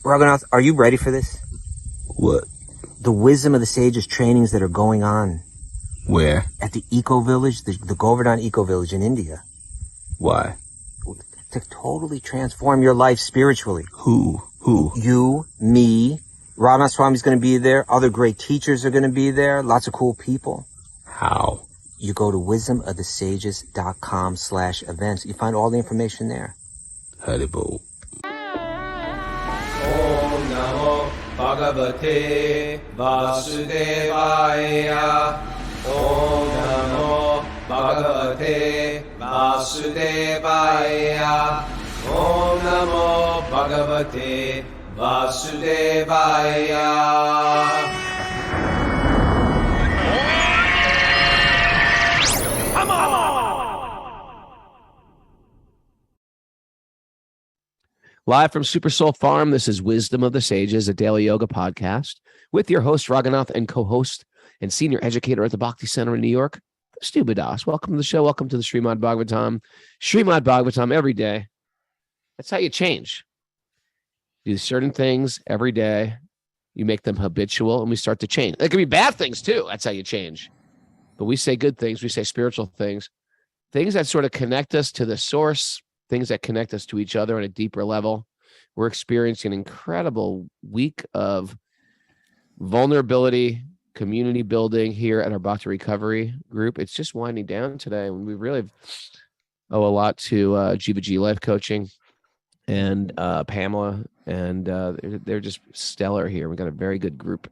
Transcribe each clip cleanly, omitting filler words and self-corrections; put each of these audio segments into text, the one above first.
Raghunath, are you ready for this? What? The wisdom of the sages trainings that are going on. Where? At the Eco Village, the Govardhan Eco Village in India. Why? To totally transform your life spiritually. Who? You, me, Radha Swami's going to be there. Other great teachers are going to be there. Lots of cool people. How? You go to wisdomofthesages.com/events. You find all the information there. Haribo. Om Namo Bhagavate Vasudevaya. Om Namo Bhagavate Vasudevaya. Om Namo Bhagavate Vasudevaya. Live from Super Soul Farm, this is Wisdom of the Sages, a daily yoga podcast with your host, Raghunath, and co-host and senior educator at the Bhakti Center in New York, Stuba Das. Welcome to the show. Welcome to the Srimad Bhagavatam. Srimad Bhagavatam every day. That's how you change. Do certain things every day. You make them habitual, and we start to change. There can be bad things, too. That's how you change. But we say good things. We say spiritual things. Things that sort of connect us to the source, things that connect us to each other on a deeper level. We're experiencing an incredible week of vulnerability, community building here at our Bhakti Recovery group. It's just winding down today, and we really owe a lot to Jiva G Life Coaching and Pamela, and they're just stellar here. We've got a very good group,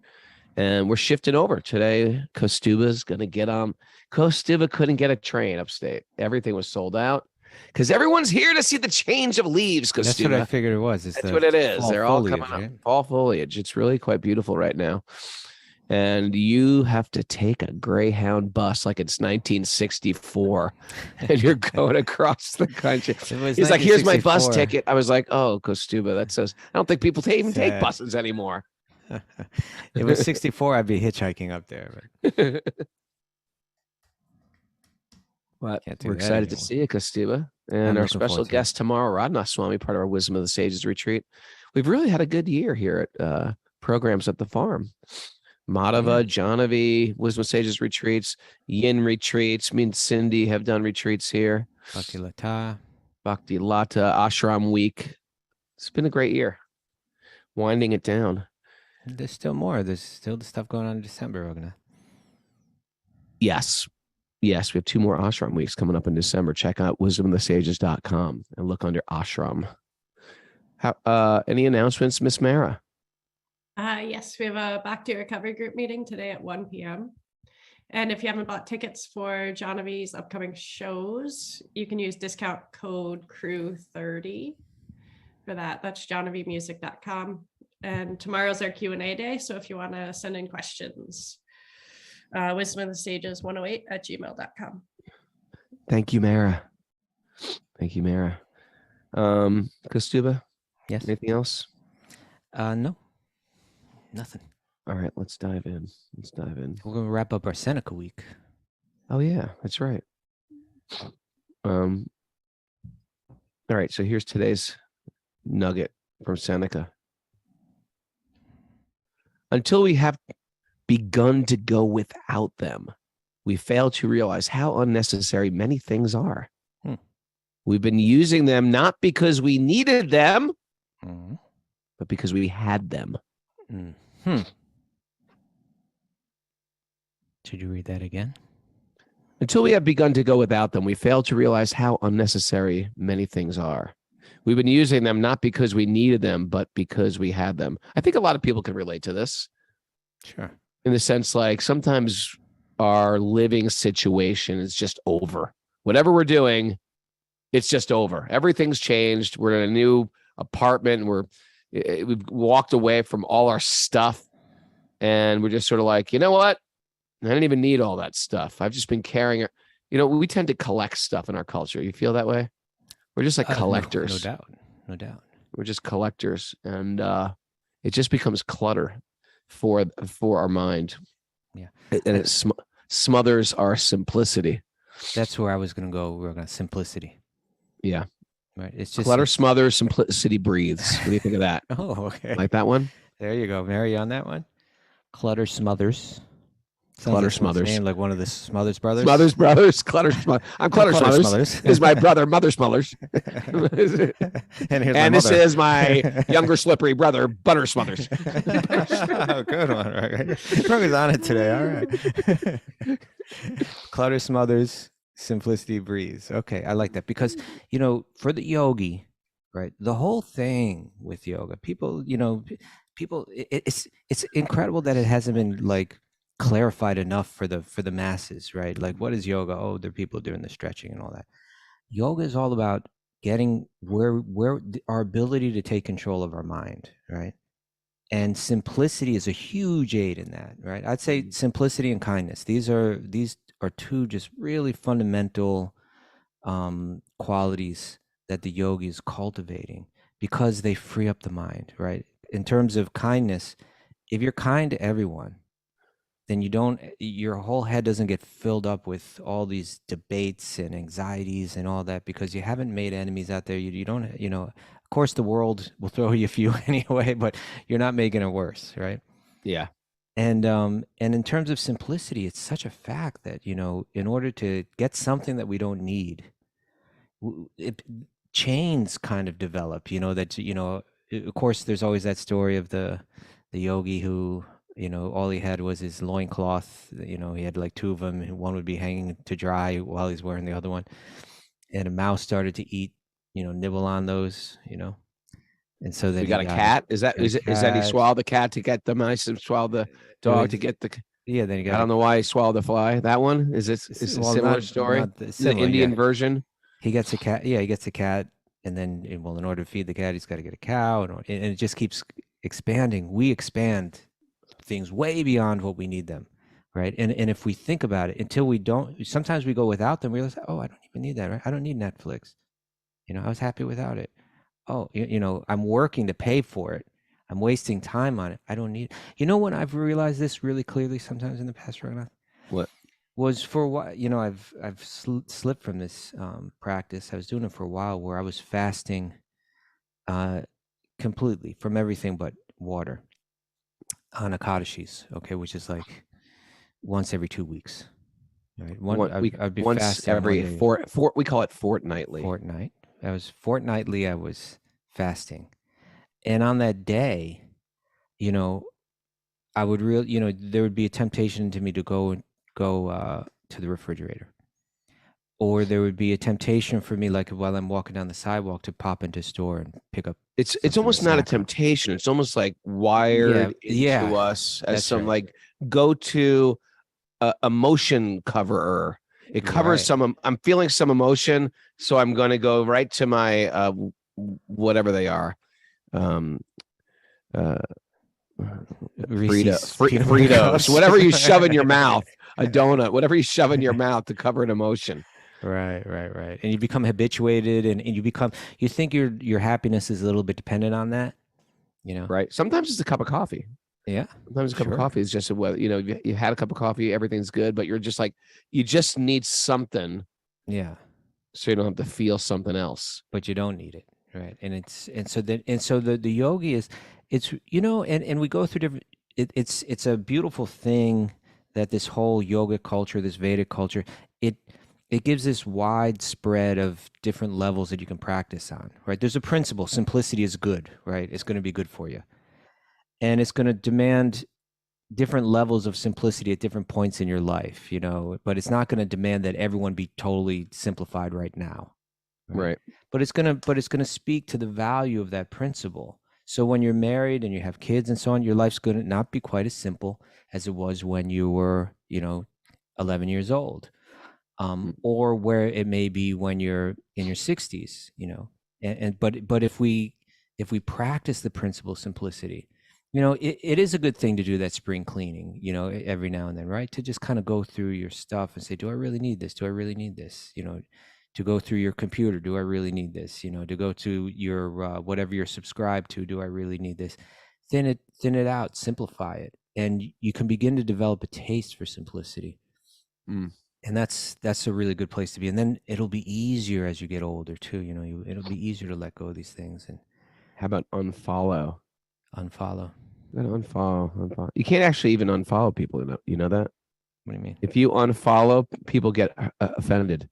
and we're shifting over today. Kostuba's going to get on. Kostuba couldn't get a train upstate. Everything was sold out. Because everyone's here to see the change of leaves, Kostuba. That's what I figured it was. That's what it is. They're all coming right? up. Fall foliage. It's really quite beautiful right now. And you have to take a Greyhound bus like it's 1964, and you're going across the country. He's like, "Here's my bus ticket." I was like, "Oh, Kostuba, that says I don't think people even take buses anymore." It was 64. I'd be hitchhiking up there. But we're excited to see you, Kostuba, and our special guest tomorrow, Radha Swami, part of our Wisdom of the Sages retreat. We've really had a good year here at programs at the farm. Madhava, Jahnavi, Wisdom of Sages retreats, Yin retreats. Me and Cindy have done retreats here. Bhakti Lata, Ashram Week. It's been a great year. Winding it down. There's still more. There's still the stuff going on in December, Raghunath. Yes, we have 2 more Ashram weeks coming up in December. Check out wisdomofthesages.com and look under Ashram. Any announcements, Miss Mara? Yes, we have a Bhakti Recovery Group meeting today at 1 p.m. And if you haven't bought tickets for Jahnavi's upcoming shows, you can use discount code CREW30 for that. That's jahnavimusic.com. And tomorrow's our Q&A day. So if you want to send in questions, wisdomofthesages108@gmail.com. Thank you, Mara. Kostuba? Yes. Anything else? No. Nothing. All right, let's dive in. We're going to wrap up our Seneca week. Oh, yeah, that's right. All right, so here's today's nugget from Seneca. Until we have begun to go without them, we fail to realize how unnecessary many things are. We've been using them not because we needed them, but because we had them. Should you read that again? Until we have begun to go without them, we fail to realize how unnecessary many things are. We've been using them not because we needed them, but because we had them. I think a lot of people can relate to this. Sure. In the sense, like, sometimes our living situation is just over. Whatever we're doing, it's just over. Everything's changed. We're in a new apartment. We've walked away from all our stuff. And we're just sort of like, you know what? I didn't even need all that stuff. I've just been carrying it. You know, we tend to collect stuff in our culture. You feel that way? We're just like collectors. No doubt. We're just collectors. And it just becomes clutter for our mind. Yeah. And it smothers our simplicity. That's where I was going to go. We're going to simplicity. Yeah. Right. It's just Clutter smothers, simplicity breathes. What do you think of that? Oh, okay. Like that one? There you go. Mary on that one. Clutter smothers. Sounds Clutter like someone's Smothers. name, like one of the Smothers brothers. Smothers brothers, Clutter Smothers. I'm Clutter Clutter Smothers. Smothers. This is my brother, Mother Smothers. And here's And my this mother. is my younger slippery brother, Butter Smothers. Oh, good one. Right. Brooke's on it today. All right. Clutter Smothers, simplicity breathes. Okay, I like that because, for the yogi, right, the whole thing with yoga, people, it's incredible that it hasn't been like clarified enough for the masses, right? Like, what is yoga? Oh, there are people doing the stretching and all that. Yoga is all about getting where our ability to take control of our mind, right? And simplicity is a huge aid in that, right? I'd say simplicity and kindness. These are two just really fundamental qualities that the yogi is cultivating because they free up the mind, right? In terms of kindness, if you're kind to everyone, then your whole head doesn't get filled up with all these debates and anxieties and all that because you haven't made enemies out there. You don't, of course the world will throw you a few anyway, but you're not making it worse, right? Yeah. And in terms of simplicity, it's such a fact that, in order to get something that we don't need, chains kind of develop, of course there's always that story of the yogi who, all he had was his loincloth. He had like two of them. One would be hanging to dry while he's wearing the other one. And a mouse started to eat, nibble on those, And so then we got a cat. Is that he swallowed the cat to get the mice and swallowed the dog to get the... Yeah, then he got... I don't know why he swallowed the fly. That one? Is a similar story? The Indian version? He gets a cat. Yeah, he gets a cat. And then, in order to feed the cat, he's got to get a cow. And it just keeps expanding. We expand things way beyond what we need them, right? And if we think about it, until we don't, sometimes we go without them, we realize, oh, I don't even need that, right? I don't need Netflix. I was happy without it. Oh, I'm working to pay for it. I'm wasting time on it. I don't need... when I've realized this really clearly sometimes in the past, Raghunath? What? Was for what, I've slipped from this practice. I was doing it for a while where I was fasting completely from everything but water on Ekadashis, okay, which is like once every 2 weeks. Right? I'd be once fasting every we call it fortnightly. Fortnightly, I was fasting. And on that day, I would there would be a temptation to me to go to the refrigerator. Or there would be a temptation for me, like while I'm walking down the sidewalk, to pop into a store and pick up. It's almost not a temptation. It's almost like wired into us as some like go-to emotion coverer. It covers some. I'm feeling some emotion, so I'm going to go right to my whatever they are. Fritos, whatever you shove in your mouth, a donut, whatever you shove in your mouth to cover an emotion. Right. And you become habituated, and you think your happiness is a little bit dependent on that, Right. Sometimes it's a cup of coffee. Yeah. Sometimes a cup of coffee is just you had a cup of coffee, everything's good, but you're just like, you just need something. Yeah. So you don't have to feel something else. But you don't need it. Right. So the yogi is, it's, and we go through different, it's a beautiful thing that this whole yoga culture, this Vedic culture, it gives this wide spread of different levels that you can practice on, right? There's a principle, simplicity is good, right? It's going to be good for you. And it's going to demand different levels of simplicity at different points in your life, but it's not going to demand that everyone be totally simplified right now. Right. But it's going to speak to the value of that principle. So when you're married and you have kids and so on, your life's going to not be quite as simple as it was when you were, 11 years old. Or where it may be when you're in your 60s, but if we practice the principle of simplicity, it is a good thing to do that spring cleaning, every now and then, right? To just kind of go through your stuff and say, do I really need this? Do I really need this? To go through your computer, do I really need this? To go to your whatever you're subscribed to, do I really need this? Thin it out, simplify it, and you can begin to develop a taste for simplicity. And that's a really good place to be. And then it'll be easier as you get older too. You know, it'll be easier to let go of these things and How about unfollow? unfollow. You gotta unfollow. You can't actually even unfollow people. You know that? What do you mean? If you unfollow, people get offended.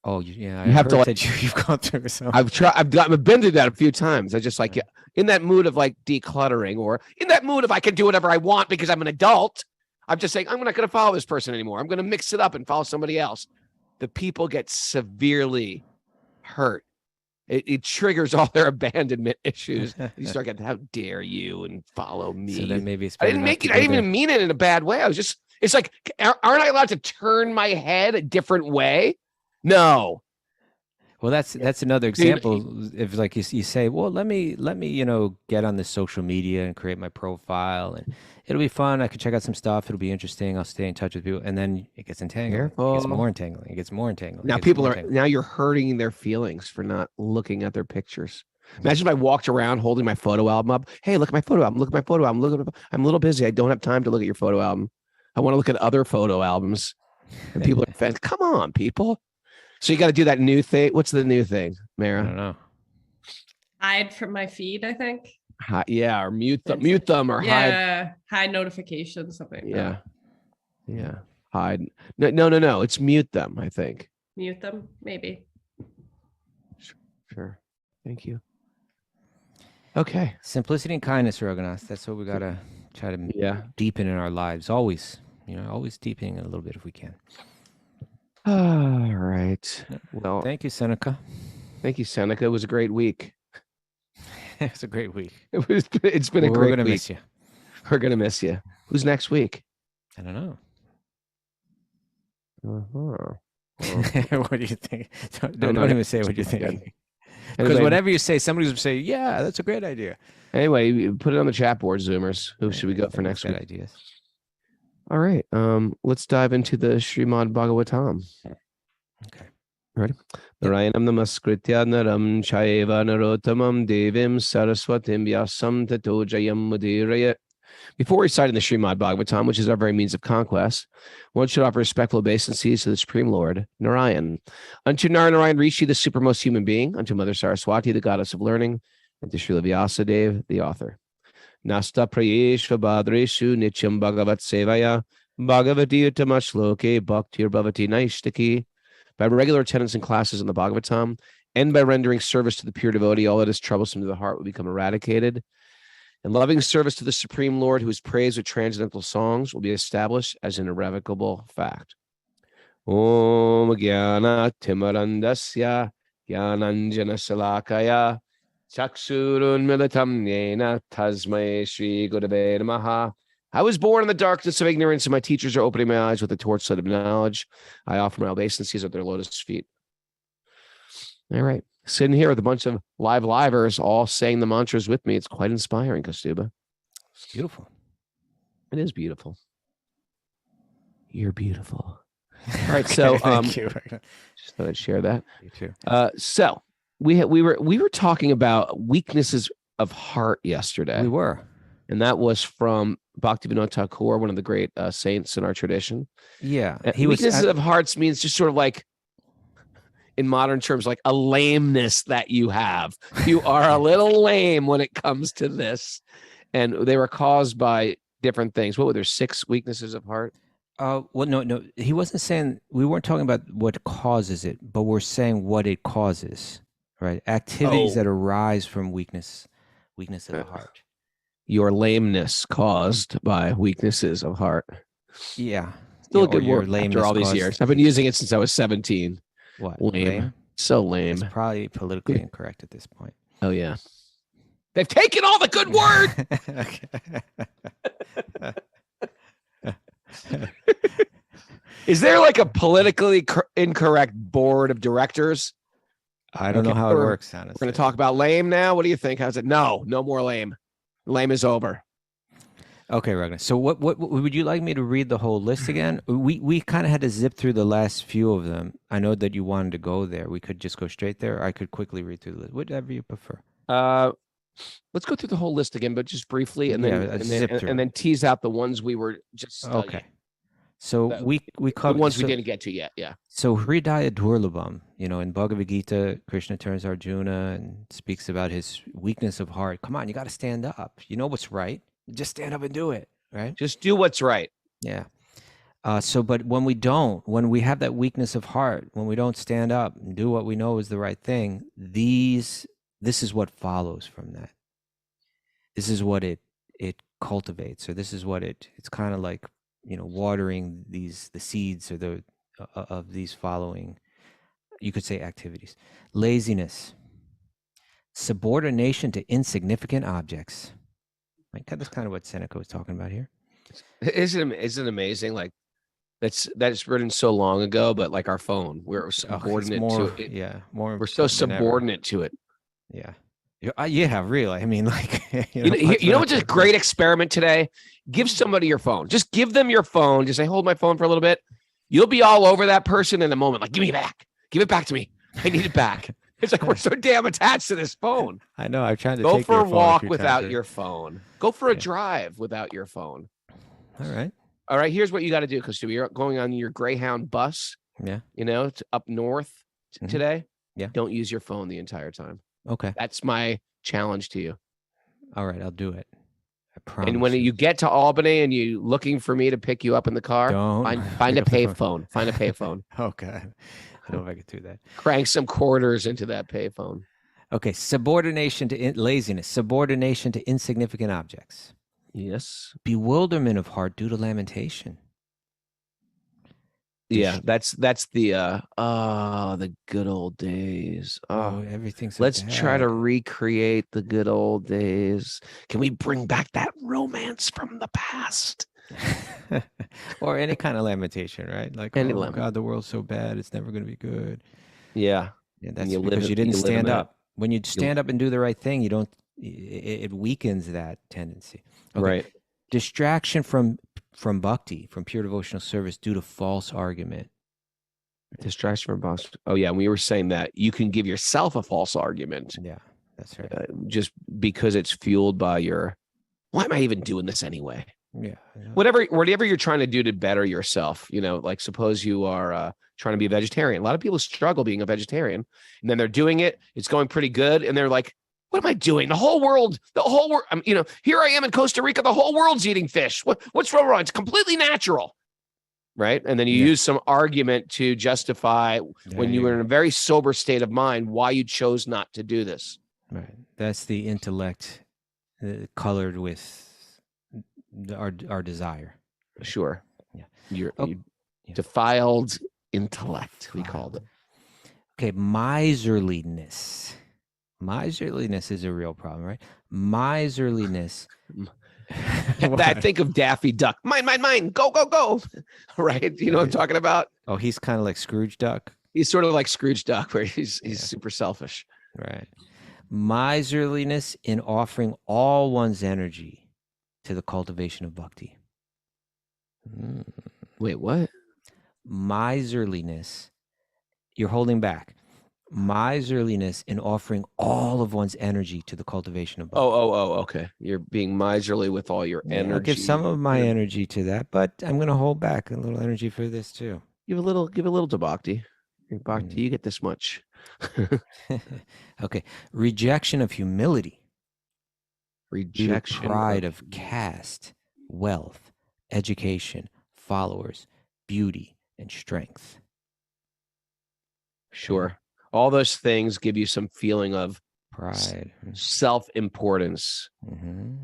Oh, yeah. You I have to, heard like- that you've gone through some. I've been through that a few times. I just like in that mood of like decluttering, or in that mood of I can do whatever I want because I'm an adult. I'm just saying I'm not going to follow this person anymore. I'm going to mix it up and follow somebody else. The people get severely hurt. It triggers all their abandonment issues. You start getting, how dare you, and follow me. So then maybe it's I better didn't not make to it. I go didn't even there. mean it in a bad way. I was just, it's like, aren't I allowed to turn my head a different way? No. Well, that's another example. If like you say, well, let me get on this social media and create my profile, and it'll be fun. I can check out some stuff. It'll be interesting. I'll stay in touch with people, and then it gets entangling. It gets Careful. more entangling. It gets more entangling. Now it gets people more are, entangling. now you're hurting their feelings for not looking at their pictures. Imagine if I walked around holding my photo album up. Hey, look at my photo album. Look at my photo album. I'm a little busy. I don't have time to look at your photo album. I want to look at other photo albums. And people are offended. Come on, people. So you got to do that new thing. What's the new thing, I don't Mara? know. Hide from my feed, I think. Yeah, or mute That's them, or hide. Yeah, hide notifications, something like Yeah, that. yeah, hide. No. It's mute them. I think. Mute them, maybe. Sure. Thank you. Okay. Simplicity and kindness, Raghunath. That's what we gotta try to Yeah. deepen in our lives. Always, always deepening it a little bit if we can. All right. Well, Thank you, Seneca. thank you, Seneca. It was a great week. It's a great week. It's been a We're great gonna week. miss you. We're gonna miss you. Who's next week? I don't know. Uh-huh. What do you think? Don't no, even say what you're thinking. Because Anyway, whatever you say, somebody's gonna say, "Yeah, that's a great idea." Anyway, put it on the chat board, Zoomers. Who should we go for next Got week? ideas. All right. Let's dive into the Srimad Bhagavatam. Okay. Ready? Narayanam namaskritya naram chaiva narottamam devim saraswatim vyasam tato jayam mudiraya. Before reciting the Srimad Bhagavatam, which is our very means of conquest, one should offer respectful obeisances to the Supreme Lord, Narayan. Unto Narayan Rishi, the supermost human being, unto Mother Saraswati, the goddess of learning, and to Srila Vyasadeva, the author. Nasta prayesha badreshu nityam bhagavat sevaya bhagavati utamashloke bhaktir bhavati naishtaki. By regular attendance in classes in the Bhagavatam, and by rendering service to the pure devotee, all that is troublesome to the heart will become eradicated. And loving service to the Supreme Lord, who is praised with transcendental songs, will be established as an irrevocable fact. Om Jnana Timarandasya Jnananjana Salakaya Chaksurun Militam Yena Tasmai Shri Gurave Namaha. I was born in the darkness of ignorance, and my teachers are opening my eyes with the torchlight of knowledge. I offer my obeisances at their lotus feet. All right. Sitting here with a bunch of livers all saying the mantras with me. It's quite inspiring, Kastuba. Beautiful. It is beautiful. You're beautiful. All right. So Thank you. just thought I'd share that. You too. So we were talking about weaknesses of heart yesterday. We were. And that was from Bhaktivinoda Thakur, one of the great saints in our tradition. Yeah. Weaknesses of hearts means just sort of like, in modern terms, like a lameness that you have. You are a little lame when it comes to this. And they were caused by different things. What were there, 6 weaknesses of heart? Well, no. He wasn't saying, we weren't talking about what causes it, but we're saying what it causes, right? Activities that arise from weakness of the heart. Your lameness caused by weaknesses of heart. Yeah. Still Yeah, a good or your word after lameness all these caused- years. I've been using it since I was 17. What? Lame. So lame. It's probably politically incorrect at this point. Oh, yeah. They've taken all the good word. Is there like a politically incorrect board of directors? I don't know how it works, honestly. We're going to talk about lame now. What do you think? How's it? No more lame. Lame is over. Okay, Ragnar. So what would you like me to read the whole list again? We kind of had to zip through the last few of them. I know that you wanted to go there. We could just go straight there. Or I could quickly read through the list. Whatever you prefer. Let's go through the whole list again, but just briefly, and Yeah, then zip through and then tease out the ones we were just studying. Okay. So The- we the covered ones we so, didn't get to yet. Yeah. so Hridaya Durlabham, in Bhagavad Gita, Krishna turns to Arjuna and speaks about his weakness of heart. Come on, you got to stand up. You know what's right. Just stand up and do it. Right. Just do what's right. Yeah. But when we have that weakness of heart, when we don't stand up and do what we know is the right thing, this is what follows from that. This is what it cultivates, or this is what it's kind of like, watering the seeds or of these following, you could say, activities. Laziness, subordination to insignificant objects. That's kind of what Seneca was talking about here. Isn't it amazing? Like that's written so long ago, but like our phone, we're subordinate to it. Yeah, more. We're so subordinate to it. Yeah. Yeah, really. I mean, like, you know what's a great experiment today? Give somebody your phone. Just give them your phone. Just say, hold my phone for a little bit. You'll be all over that person in a moment. Like, give me it back. Give it back to me. I need it back. It's like we're so damn attached to this phone. I know. I'm trying to go take for your a phone walk few without times. your phone. Go for a drive without your phone. All right. All right. Here's what you got to do, because you're going on your Greyhound bus. Yeah. To up north today. Yeah. Don't use your phone the entire time. Okay. That's my challenge to you. All right, I'll do it. I promise. And when you get to Albany and you looking for me to pick you up in the car, find a payphone. Find a payphone. Okay. I don't know if I could do that. Crank some quarters into that payphone. Okay. Subordination to laziness. Subordination to insignificant objects. Yes. Bewilderment of heart due to lamentation. Yeah, that's the good old days. Everything's. Let's try to recreate the good old days. Can we bring back that romance from the past? Or any kind of lamentation, right? Like, God, the world's so bad, it's never going to be good. Yeah. Yeah, that's because you didn't stand up. When you stand up and do the right thing, you don't. It weakens that tendency. Okay. Right. Distraction from bhakti, from pure devotional service, due to false argument. Distraction from boss. Oh yeah, we were saying that you can give yourself a false argument. Yeah, that's right. Just because it's fueled by your, why am I even doing this anyway? Yeah. Whatever you're trying to do to better yourself, like suppose you are trying to be a vegetarian. A lot of people struggle being a vegetarian, and then they're doing it. It's going pretty good, and they're like, what am I doing? The whole world, here I am in Costa Rica. The whole world's eating fish. What's wrong? It's completely natural. Right. And then you use some argument to justify when you were in a very sober state of mind, why you chose not to do this. Right. That's the intellect colored with our desire. Sure. Yeah. Your defiled intellect, we called it. Okay. Miserliness. Miserliness is a real problem, right? Miserliness. I think of Daffy Duck. Mine. Go. Right? You know what I'm talking about? Oh, he's kind of like Scrooge Duck. He's sort of like Scrooge Duck, where he's super selfish. Right. Miserliness in offering all one's energy to the cultivation of bhakti. Wait, what? Miserliness. You're holding back. Miserliness in offering all of one's energy to the cultivation of bhakti. Oh, okay. You're being miserly with all your energy. I'll give some of my energy to that, but I'm going to hold back a little energy for this too. Give a little to bhakti. Bhakti, you get this much. Okay. Rejection of humility. Rejection. Pride of caste, wealth, education, followers, beauty, and strength. Sure. All those things give you some feeling of pride, self-importance,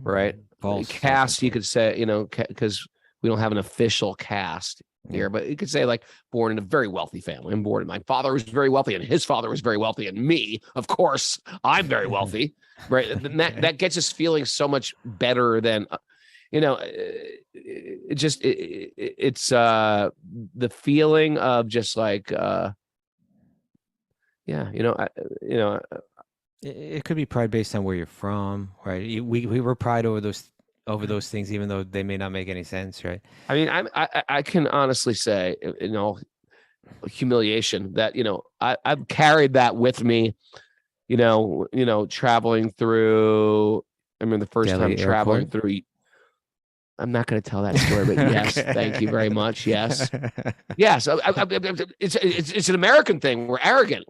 right? False caste, you could say, because we don't have an official caste here, but you could say like born in a very wealthy family. I'm born, my father was very wealthy and his father was very wealthy, and me, of course, I'm very wealthy, right? And that gets us feeling so much better than, it's the feeling of just like, it could be pride based on where you're from, right? We were pride over those things, even though they may not make any sense, right? I mean, I can honestly say, in all humiliation, that I've carried that with me, traveling through. I mean, the first Delhi time traveling airport? through I'm not going to tell that story, but yes, Okay. thank you very much. Yes. Yes. It's an American thing. We're arrogant.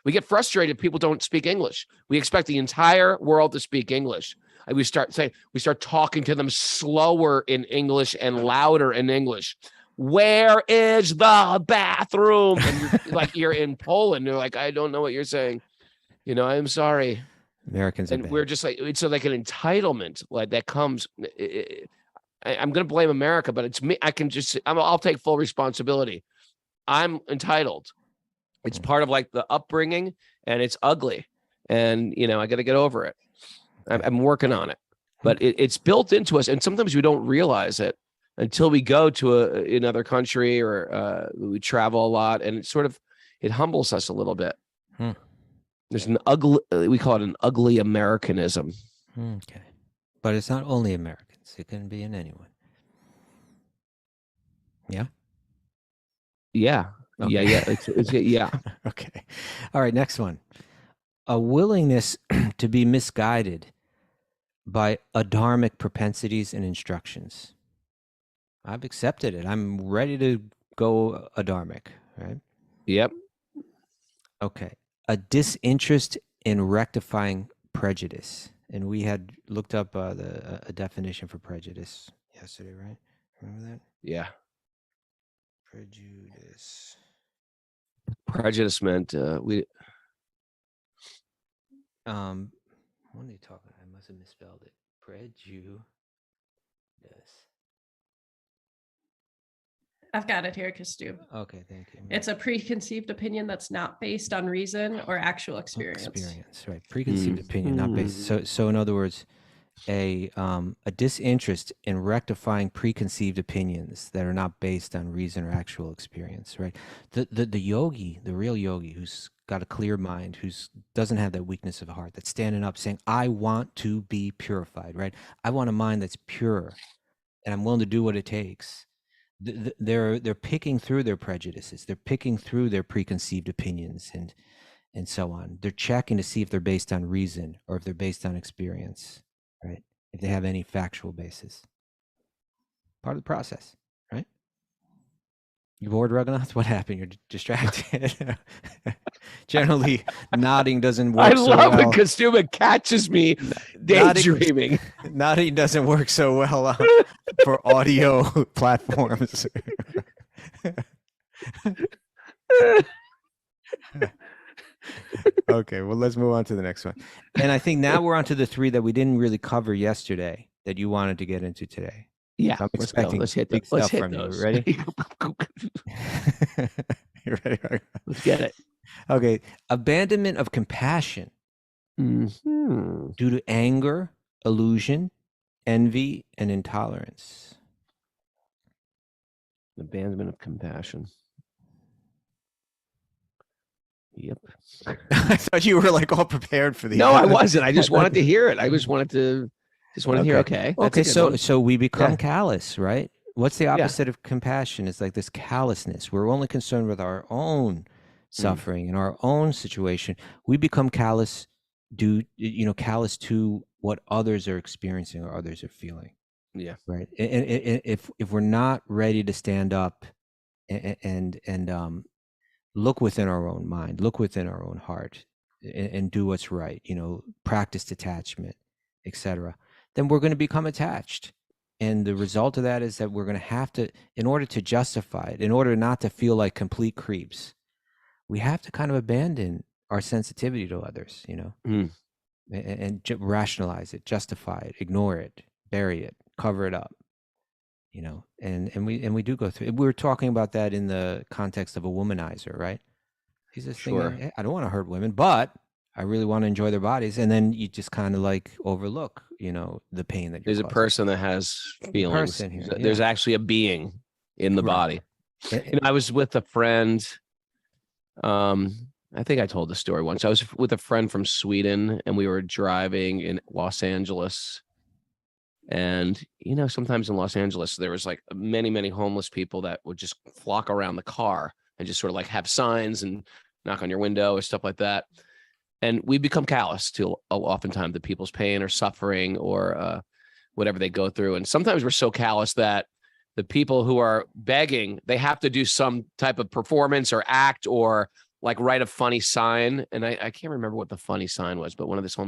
We get frustrated. People don't speak English. We expect the entire world to speak English. And we start talking to them slower in English and louder in English. Where is the bathroom? And you're in Poland. You're like, I don't know what you're saying. I'm sorry. Americans are And bad. we're just like, it's like an entitlement like that comes. I'm going to blame America, but it's me. I'll take full responsibility. I'm entitled. It's part of like the upbringing, and it's ugly. And, I got to get over it. I'm working on it, but it's built into us. And sometimes we don't realize it until we go to another country or we travel a lot, and it humbles us a little bit. There's we call it an ugly Americanism. Okay. But it's not only Americans. It can be in anyone. Yeah? Yeah. Okay. Yeah. Yeah. Okay. All right, next one. A willingness to be misguided by adharmic propensities and instructions. I've accepted it. I'm ready to go adharmic, right? Yep. Okay. A disinterest in rectifying prejudice. And we had looked up a definition for prejudice yesterday, right? Remember that? Yeah. Prejudice. Prejudice meant we. What are you talking about? I must have misspelled it. Prejudice. I've got it here, Stu. Okay, thank you. It's a preconceived opinion that's not based on reason or actual experience. Experience, right? Preconceived opinion, not based. So in other words, a disinterest in rectifying preconceived opinions that are not based on reason or actual experience, right? The yogi, the real yogi, who's got a clear mind, who's doesn't have that weakness of heart, that's standing up saying, I want to be purified, right? I want a mind that's pure, and I'm willing to do what it takes. They're picking through their prejudices, they're picking through their preconceived opinions and so on. They're checking to see if they're based on reason or if they're based on experience, right? If they have any factual basis. Part of the process, right? You bored, Raghunath? What happened? You're distracted. Generally, nodding doesn't work so well. I love it because Stuba catches me daydreaming. Nodding doesn't work so well for audio platforms. Okay, well, let's move on to the next one. And I think now we're on to the three that we didn't really cover yesterday that you wanted to get into today. Yeah, so I'm expecting let's hit big let's stuff hit from those. you. Ready? You ready? Let's get it. Okay, abandonment of compassion due to anger, illusion, envy, and intolerance. Abandonment of compassion. Yep. I thought you were like all prepared for these. No, I wasn't. I just wanted to hear it. I just wanted to hear. Okay. Okay. That's a good one. So we become Yeah. callous, right? What's the opposite of compassion? It's like this callousness. We're only concerned with our own suffering and our own situation. We become callous callous to what others are experiencing or others are feeling. Yeah. Right. And if we're not ready to stand up and look within our own mind, look within our own heart, and do what's right, practice detachment, etc., then we're going to become attached. And the result of that is that we're going to have to, in order to justify it, in order not to feel like complete creeps, we have to kind of abandon our sensitivity to others, and rationalize it, justify it, ignore it, bury it, cover it up, and we do go through. We were talking about that in the context of a womanizer, right? He's this thing. Hey, I don't want to hurt women, but I really want to enjoy their bodies, and then you just kind of like overlook, the pain that you're There's a causing. person that has feelings. There's Yeah. actually a being in the Right. body. I was with a friend. I think I told the story once. I was with a friend from Sweden, and we were driving in Los Angeles. And, sometimes in Los Angeles, there was like many, many homeless people that would just flock around the car and just sort of like have signs and knock on your window or stuff like that. And we become callous to oftentimes the people's pain or suffering, or whatever they go through. And sometimes we're so callous that the people who are begging, they have to do some type of performance or act or like write a funny sign. And I can't remember what the funny sign was, but one of these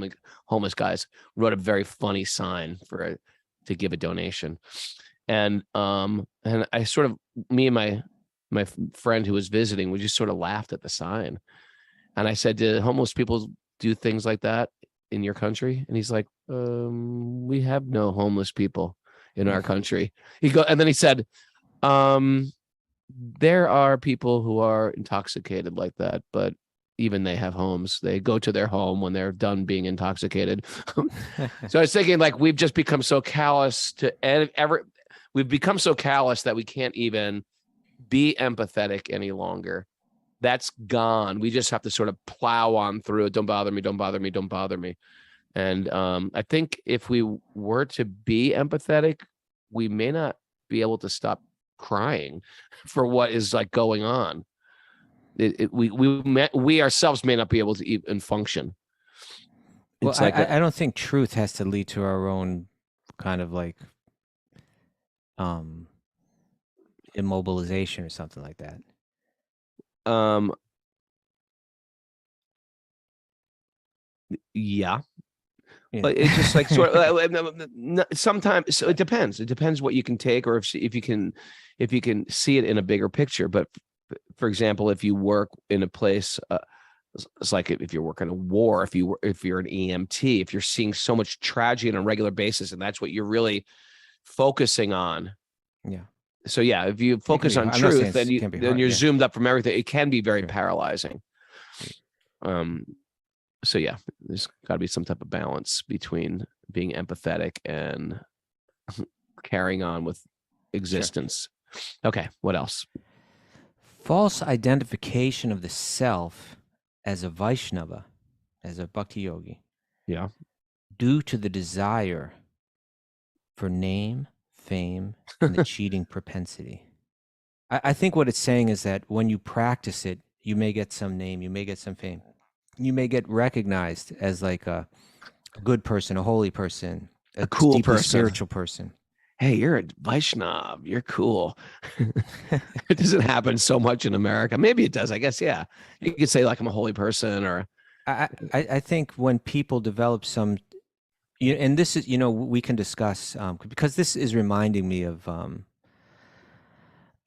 homeless guys wrote a very funny sign to give a donation. And I sort of, me and my friend who was visiting, we just sort of laughed at the sign. And I said, do homeless people do things like that in your country? And he's like, we have no homeless people in our country. And then he said, there are people who are intoxicated like that, but even they have homes. They go to their home when they're done being intoxicated. So I was thinking, like, we've just become so callous we've become so callous that we can't even be empathetic any longer. That's gone. We just have to sort of plow on through it. Don't bother me. Don't bother me. Don't bother me. And I think if we were to be empathetic, we may not be able to stop crying for what is like going on. We ourselves may not be able to even function. Well, I don't think truth has to lead to our own kind of like immobilization or something like that. Yeah. You know? But it's just like sort of sometimes. So it depends. It depends what you can take, or if you can see it in a bigger picture. But for example, if you work in a place, it's like if you're working a war, if you're an EMT, if you're seeing so much tragedy on a regular basis, and that's what you're really focusing on. Yeah. So yeah, if you focus on truth, then you're zoomed up from everything. It can be very paralyzing. So yeah, there's got to be some type of balance between being empathetic and carrying on with existence. Sure. Okay, what else? False identification of the self as a Vaishnava, as a bhakti yogi. Yeah. Due to the desire for name, fame, and the cheating propensity. I think what it's saying is that when you practice it, you may get some name, you may get some fame. You may get recognized as like a good person, a holy person, a cool person, spiritual person. Hey, you're a Vaishnav. You're cool. It doesn't happen so much in America. Maybe it does. I guess, yeah. You could say like I'm a holy person, or I think when people develop some, and this is, we can discuss because this is reminding me of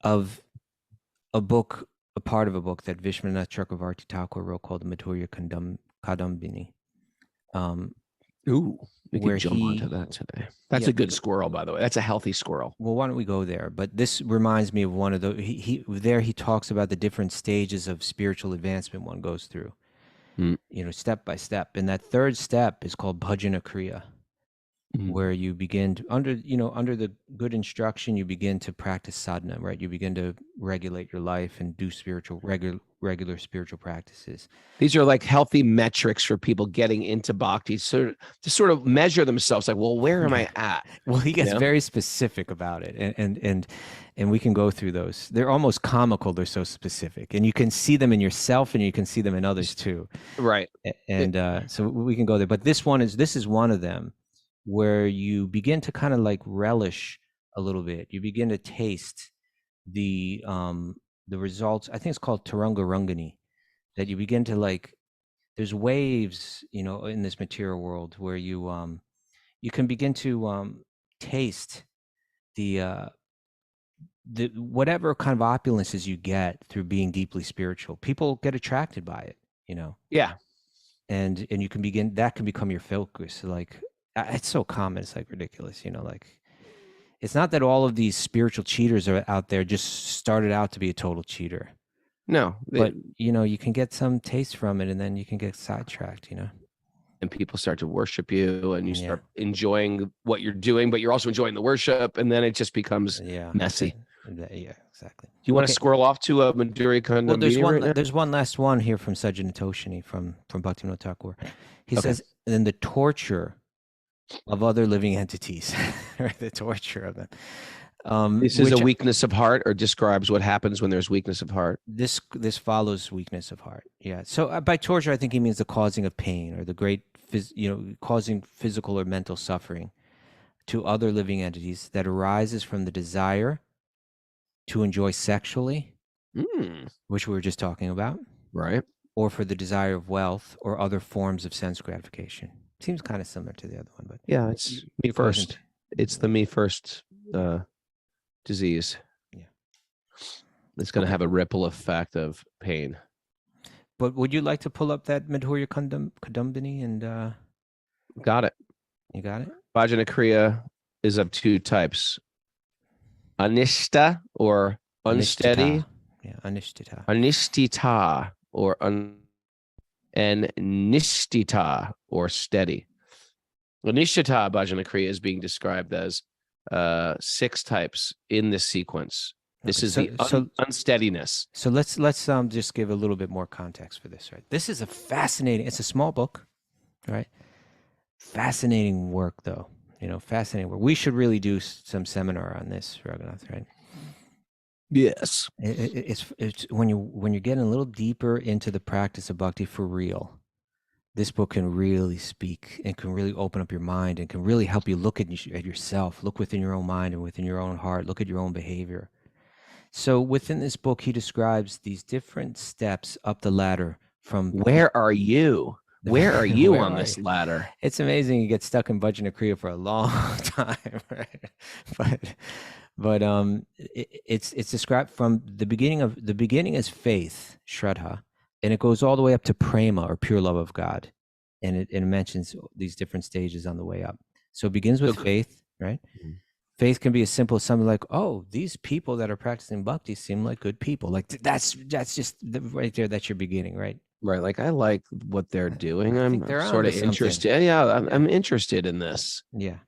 a book. A part of a book that Vishwanath Chakravarti Thakur wrote called the Madhurya Kadambini. Ooh, we can jump onto that today. That's a good squirrel, by the way. That's a healthy squirrel. Well, why don't we go there? But this reminds me of one of the. He talks about the different stages of spiritual advancement one goes through. Step by step, and that third step is called Bhajana Kriya. Where you begin to, under the good instruction, you begin to practice sadhana, right? You begin to regulate your life and do regular spiritual practices. These are like healthy metrics for people getting into bhakti, so to sort of measure themselves, like, well, where am I at? Well, he gets very specific about it, and we can go through those. They're almost comical. They're so specific, and you can see them in yourself, and you can see them in others too. Right. And so we can go there, but this is one of them, where you begin to kind of like relish a little bit. You begin to taste the results. I think it's called Taranga Rangani, that you begin to like, there's waves, in this material world where you can begin to taste the whatever kind of opulences you get through being deeply spiritual. People get attracted by it, Yeah. And you can begin, that can become your focus. Like, it's so common, it's like ridiculous, like it's not that all of these spiritual cheaters are out there just started out to be a total cheater. No, but you can get some taste from it, and then you can get sidetracked, and people start to worship you, and you start enjoying what you're doing, but you're also enjoying the worship, and then it just becomes messy. Yeah, exactly. Do you want to squirrel off to a Madhurya Kadambini? Well, there's one last one here from Sajjana Toshini from Bhaktivinoda Thakur. He says, then the torture of other living entities, or the torture of them. This is a weakness of heart, or describes what happens when there's weakness of heart. This follows weakness of heart. Yeah. So by torture, I think he means the causing of pain, or the great, causing physical or mental suffering to other living entities that arises from the desire to enjoy sexually, which we were just talking about, Right. or for the desire of wealth or other forms of sense gratification. Seems kind of similar to the other one, but Yeah, it's me it goes first. into- It's the me first disease. Yeah. It's going to Okay. have a ripple effect of pain. But would you like to pull up that Madhurya Kadambini and Got it. you got it? Vajana Kriya is of two types. Anishta or unsteady. Anishtita. Yeah, anishtita. Anishtita or and nishtita or steady. Anishtita Bhajana Kriya is being described as 6 types in this sequence. This Okay, is the unsteadiness. So let's just give a little bit more context for this, right? This is it's a small book, right? Fascinating work, though. Fascinating work. We should really do some seminar on this, Raghunath, right? Yes. It's when you're getting a little deeper into the practice of bhakti for real, this book can really speak and can really open up your mind and can really help you look at yourself, look within your own mind and within your own heart, look at your own behavior. So within this book, he describes these different steps up the ladder from Where are you? Where are you Where on are this you? ladder? It's amazing. You get stuck in Bhajana Kriya for a long time, right? But it's described from the beginning as faith, Shraddha, and it goes all the way up to prema or pure love of God, and it mentions these different stages on the way up. So it begins with faith, right? Mhm. Faith can be as simple as something like, "Oh, these people that are practicing bhakti seem like good people." Like that's just right there. That's your beginning, right? Right. Like I like what they're doing. I think I'm they're sort of onto something. interested. Yeah, I'm interested in this. Yeah.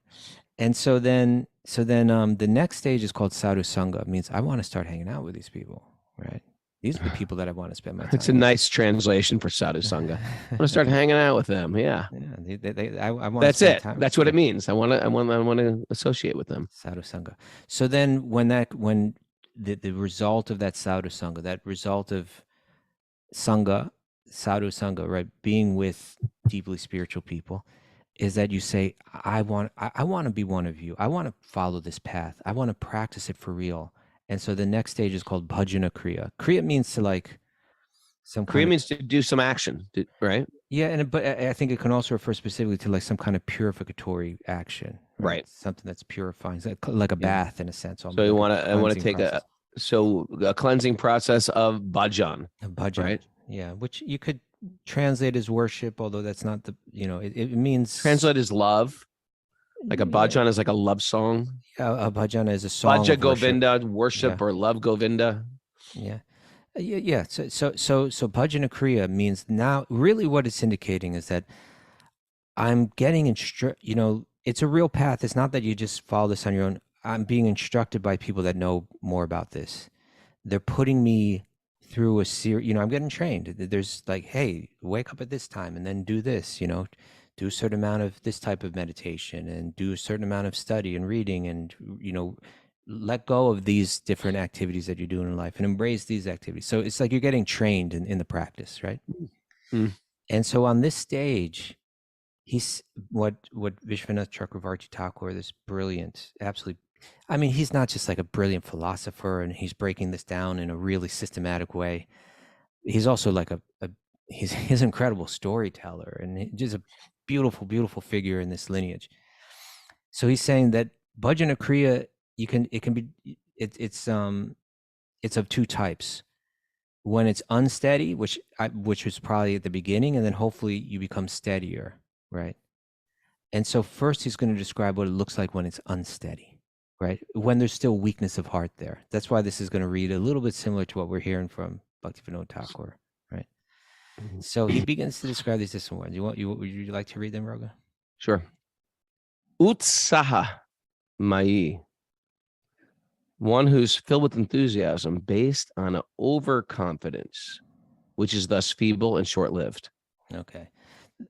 And so then the next stage is called sadhu sangha. It means I want to start hanging out with these people, right? These are the people that I want to spend my time It's a with. nice translation for sadhu sangha. I'm gonna start hanging out with them. Yeah. Yeah, I want That's to spend it. time That's with what it them. means. I want to associate with them. Sadhu sangha. So then when the result of that sadhu sangha, that result of sangha, sadhu sangha, right, being with deeply spiritual people, is that you say, I want to be one of you. I want to follow this path. I want to practice it for real. And so the next stage is called bhajana kriya. Kriya means to like some kind Kriya of, means to do some action, right? yeah, but I think it can also refer specifically to like some kind of purificatory action, Right. Something that's purifying, like a bath in a sense. So you want to, I want to take a cleansing process of bhajan, bhajan, right? Yeah, which you could translate as worship, although that's not the, it means Translate as love. Like a bhajan is like a love song. A bhajana is a song. Bhaja of worship. Govinda, worship or love Govinda. Yeah. So bhajana kriya means now really what it's indicating is that I'm getting it's a real path. It's not that you just follow this on your own. I'm being instructed by people that know more about this. They're putting me through a series, I'm getting trained. There's like, hey, wake up at this time and then do this, do a certain amount of this type of meditation and do a certain amount of study and reading and, let go of these different activities that you're doing in life and embrace these activities. So it's like you're getting trained in the practice, right? Mm. And so on this stage, he's what Vishwanath Chakravarti Thakur, this brilliant, absolutely, I mean, he's not just like a brilliant philosopher and he's breaking this down in a really systematic way. He's also like he's an incredible storyteller and just a beautiful, beautiful figure in this lineage. So he's saying that bhajana kriya, it's of two types. When it's unsteady, which was probably at the beginning, and then hopefully you become steadier, right? And so first he's going to describe what it looks like when it's unsteady, right? When there's still weakness of heart there. That's why this is going to read a little bit similar to what we're hearing from Bhaktivinoda Thakur, right? So he begins to describe these different words. Would you like to read them, Roga? Sure. Utsaha Mai. One who's filled with enthusiasm based on an overconfidence, which is thus feeble and short-lived. Okay.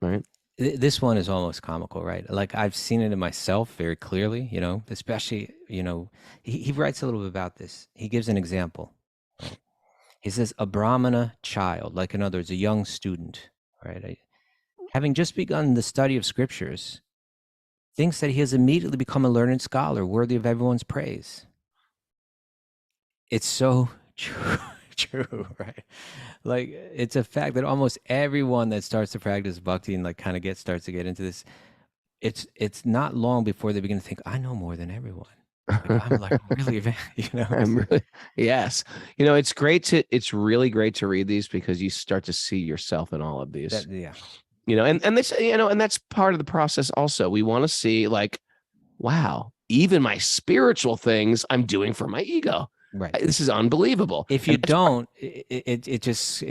Right. This one is almost comical, right? Like I've seen it in myself very clearly, especially, he writes a little bit about this. He gives an example. Right? He says, a Brahmana child, like in other words, a young student, right? Having just begun the study of scriptures, thinks that he has immediately become a learned scholar worthy of everyone's praise. It's so true, right? Like, it's a fact that almost everyone that starts to practice bhakti and like kind of starts to get into this, it's not long before they begin to think, I know more than everyone. Like, I'm like really, I'm really, yes. It's really great to read these because you start to see yourself in all of these. yeah. And they say, and that's part of the process also. We want to see like, wow, even my spiritual things I'm doing for my ego. Right. This is unbelievable. If you don't, it just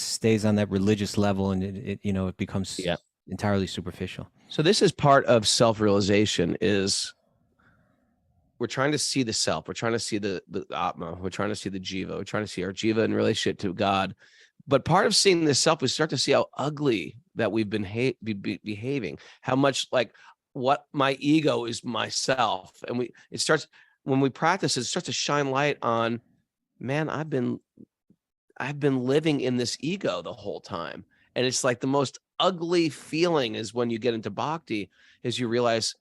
stays on that religious level, and it becomes entirely superficial. So this is part of self-realization. Is we're trying to see the self. We're trying to see the Atma. We're trying to see the Jiva. We're trying to see our Jiva in relationship to God. But part of seeing the self, we start to see how ugly that we've been behaving. How much like what my ego is myself, and when we practice, it starts to shine light on, man, I've been living in this ego the whole time. And it's like the most ugly feeling is when you get into bhakti, is you realize,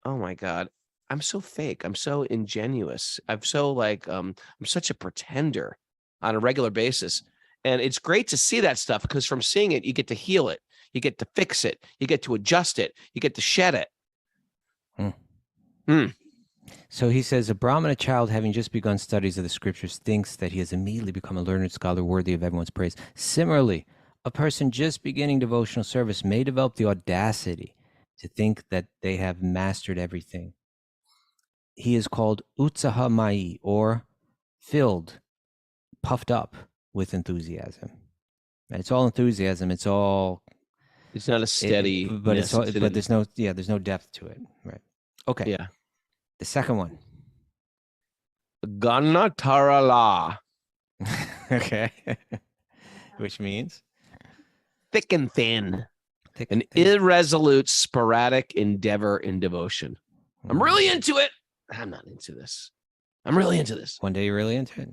oh my God, I'm so fake. I'm so ingenuous. I'm so like, I'm such a pretender on a regular basis. And it's great to see that stuff because from seeing it, you get to heal it. You get to fix it. You get to adjust it. You get to shed it. So he says, a Brahmana child having just begun studies of the scriptures thinks that he has immediately become a learned scholar worthy of everyone's praise. Similarly, a person just beginning devotional service may develop the audacity to think that they have mastered everything. He is called utsahamai, or filled, puffed up with enthusiasm. And it's all enthusiasm. It's all. It's not a steady. But there's no depth to it, right? Okay. Yeah. The second one. Ganatarala. Okay. Which means? Thick and thin. Irresolute, sporadic endeavor in devotion. I'm really into it. I'm not into this. I'm really into this. One day you're really into it.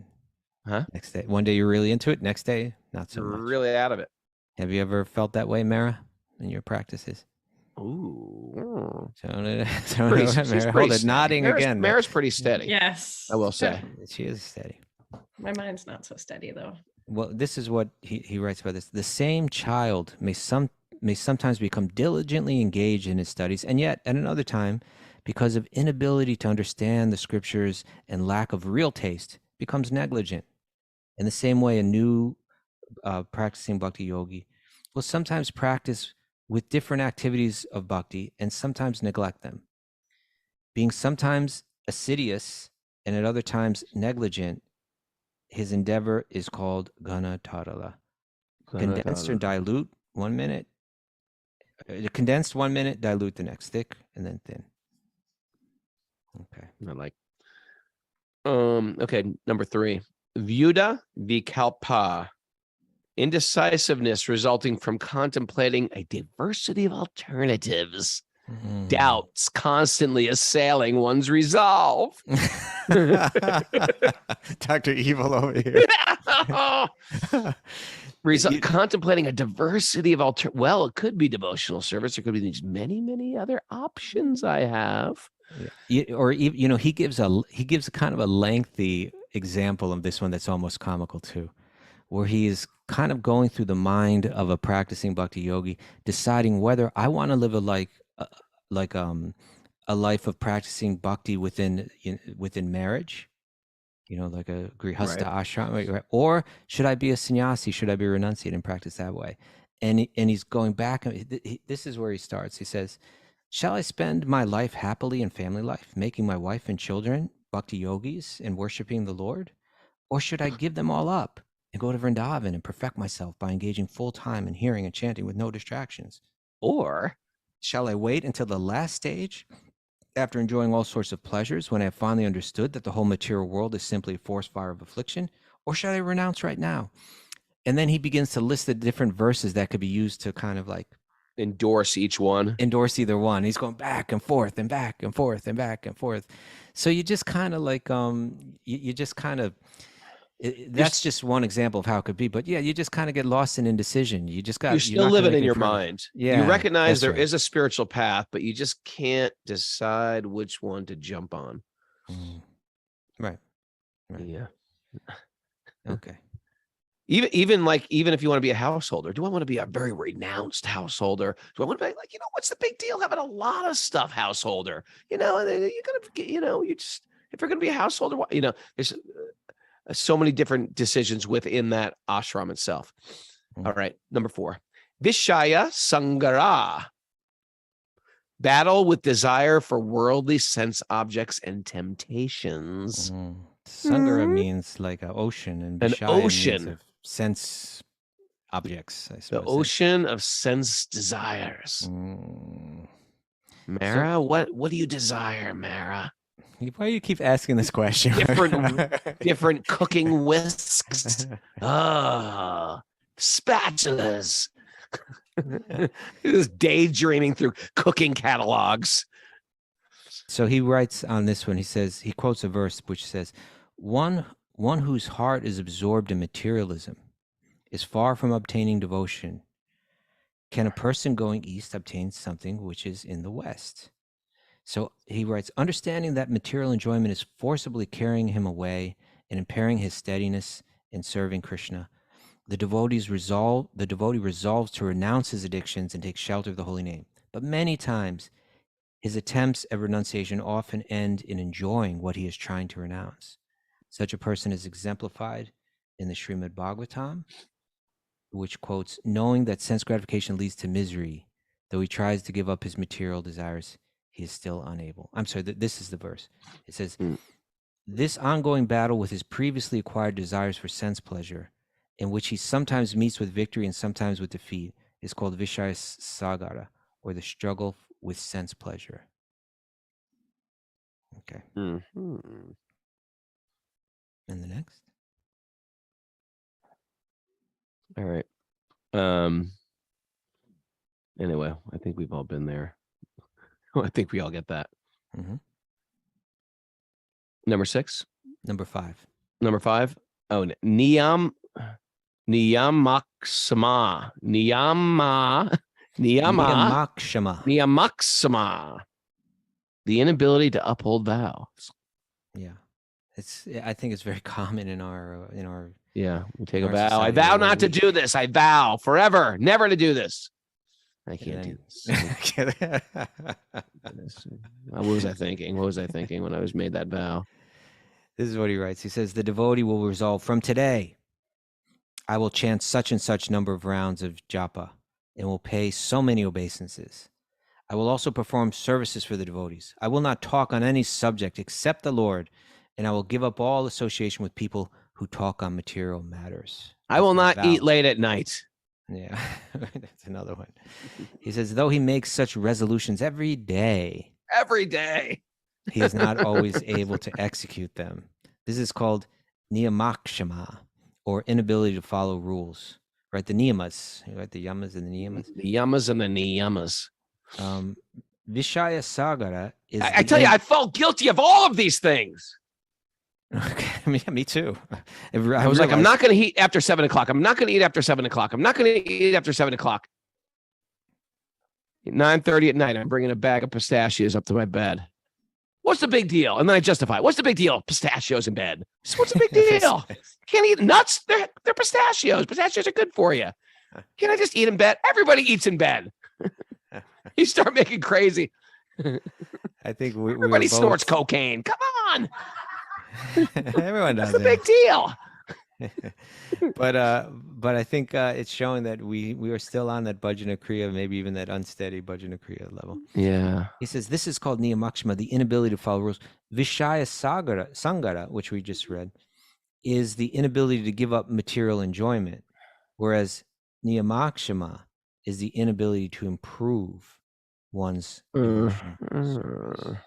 Huh? Next day. One day you're really into it. Next day, not so much. Really out of it. Have you ever felt that way, Mara, in your practices? Ooh. Hold it, nodding again. Mara's pretty steady. Yes. I will say. She is steady. My mind's not so steady, though. Well, this is what he writes about this. The same child may sometimes become diligently engaged in his studies, and yet at another time, because of inability to understand the scriptures and lack of real taste, becomes negligent. In the same way, a new practicing bhakti yogi will sometimes practice with different activities of bhakti and sometimes neglect them. Being sometimes assiduous and at other times negligent, his endeavor is called ganatarala. Condensed or dilute 1 minute. Condensed 1 minute, dilute the next, thick and then thin. Okay. I like. Okay, number 3. Vyuda vikalpa. Indecisiveness resulting from contemplating a diversity of alternatives. Doubts constantly assailing one's resolve. Dr. Evil over here. Contemplating a diversity of it could be devotional service. There could be these many, many other options I have. Or he gives a kind of a lengthy example of this one that's almost comical too, where he is kind of going through the mind of a practicing bhakti yogi, deciding whether I want to live a life of practicing bhakti within marriage, like a grihastha ashram, right? Or should I be a sannyasi? Should I be renunciate and practice that way? And he's going back. This is where he starts. He says, shall I spend my life happily in family life, making my wife and children bhakti yogis and worshiping the Lord? Or should I give them all up and go to Vrindavan and perfect myself by engaging full time in hearing and chanting with no distractions? Or shall I wait until the last stage, after enjoying all sorts of pleasures, when I have finally understood that the whole material world is simply a forest fire of affliction? Or should I renounce right now? And then he begins to list the different verses that could be used to kind of like endorse each one. Endorse either one. He's going back and forth and back and forth and back and forth. So you just kind of like, you just kind of That's just one example of how it could be. But yeah, you just kind of get lost in indecision. You just got You're still living in your mind. Yeah, you recognize there right. is a spiritual path, but you just can't decide which one to jump on. Right. Yeah. Okay. Even if you want to be a householder, do I want to be a very renounced householder? Do I want to be like, what's the big deal having a lot of stuff householder? You're gonna get, if you're gonna be a householder, there's so many different decisions within that ashram itself. All right, number 4, Vishaya Sangara, battle with desire for worldly sense objects and temptations. Sangara means like an ocean, and An Vishaya ocean means of sense objects. I the suppose. ocean of sense desires. Mara, what do you desire, Mara? Why do you keep asking this question? Different cooking whisks. Spatulas. Just daydreaming through cooking catalogs. So he writes on this one, he quotes a verse which says, one whose heart is absorbed in materialism is far from obtaining devotion. Can a person going east obtain something which is in the west? So he writes, understanding that material enjoyment is forcibly carrying him away and impairing his steadiness in serving Krishna, the devotee resolves to renounce his addictions and take shelter of the holy name. But many times, his attempts at renunciation often end in enjoying what he is trying to renounce. Such a person is exemplified in the Srimad Bhagavatam, which quotes, knowing that sense gratification leads to misery, though he tries to give up his material desires, he is still unable. I'm sorry, this is the verse. It says, this ongoing battle with his previously acquired desires for sense pleasure, in which he sometimes meets with victory and sometimes with defeat, is called Vishaya Sagara, or the struggle with sense pleasure. Okay. Mm-hmm. And the next? All right. Anyway, I think we've all been there. I think we all get that. Mm-hmm. Number 6. Number 5. Number 5. Oh, Niyamakshama. Niyamakshama. The inability to uphold vows. Yeah. I think it's very common in our yeah, we take a our vow. I society vow where not to do this. I vow forever, never to do this. I can't do this. What was I thinking? What was I thinking when I was made that vow? This is what he writes. He says, the devotee will resolve, from today, I will chant such and such number of rounds of japa and will pay so many obeisances. I will also perform services for the devotees. I will not talk on any subject except the Lord, and I will give up all association with people who talk on material matters. I will not eat late at night. Yeah, that's another one. He says, though he makes such resolutions every day, he is not always able to execute them. This is called niyamakshama, or inability to follow rules. Right, the niyamas, right? The yamas and the niyamas. The yamas and the niyamas. Vishaya Sagara is. I tell you, I felt guilty of all of these things. Okay, me too. I was like, I'm not going to eat after 7 o'clock. I'm not going to eat after 7 o'clock. I'm not going to eat after 7 o'clock. At 9:30 at night, I'm bringing a bag of pistachios up to my bed. What's the big deal? And then I justify, what's the big deal? Pistachios in bed. What's the big deal? Can't eat nuts. They're pistachios. Pistachios are good for you. Can't I just eat in bed? Everybody eats in bed. You start making crazy. I think everybody snorts cocaine. Come on. Everyone does. What's the big deal? But I think it's showing that we are still on that bhajana kriya, maybe even that unsteady bhajana kriya level. Yeah. He says this is called niyamakshama, the inability to follow rules. Vishaya sangara, which we just read, is the inability to give up material enjoyment, whereas niyamakshama is the inability to improve one's devotion.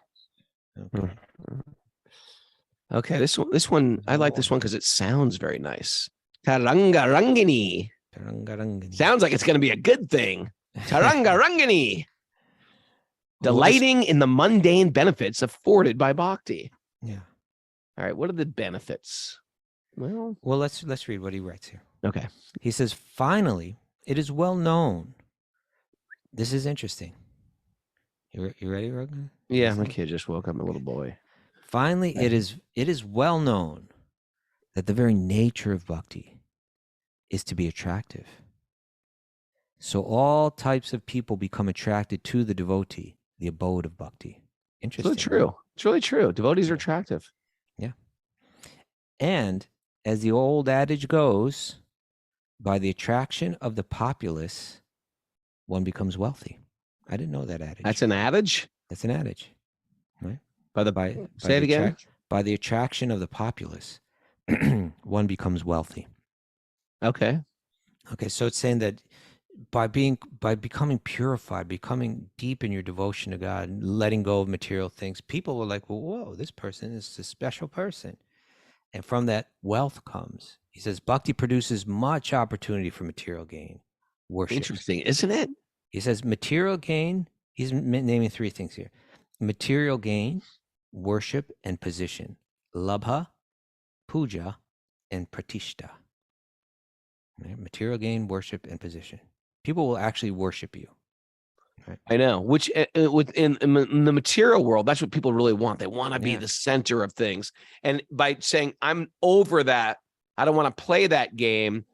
Okay. Okay, this one I like this one because it sounds very nice. Tarangarangini. Sounds like it's going to be a good thing. Tarangarangini. Delighting in the mundane benefits afforded by bhakti. Yeah. All right, what are the benefits? Well, let's read what he writes here. okay. He says, finally, it is well known. This is interesting. You ready, Ragnar? Yeah, my kid just woke up, my little boy. Finally, it is well known that the very nature of bhakti is to be attractive. So all types of people become attracted to the devotee, the abode of bhakti. Interesting. It's really true. It's really true. Devotees are attractive. Yeah. And as the old adage goes, by the attraction of the populace, one becomes wealthy. I didn't know that adage. That's an adage? That's an adage, right? Say it again. By the attraction of the populace, one becomes wealthy. Okay. Okay, so it's saying that by becoming purified, becoming deep in your devotion to God, and letting go of material things, people were like, well, whoa, this person is a special person. And from that, wealth comes. He says, bhakti produces much opportunity for material gain, worship. Interesting, isn't it? He says material gain, he's naming three things here. Material gain, worship, and position. Labha, puja, and pratishta. Right? Material gain, worship, and position. People will actually worship you. Right? I know, which within in the material world, that's what people really want. They want to be the center of things. And by saying, I'm over that, I don't want to play that game,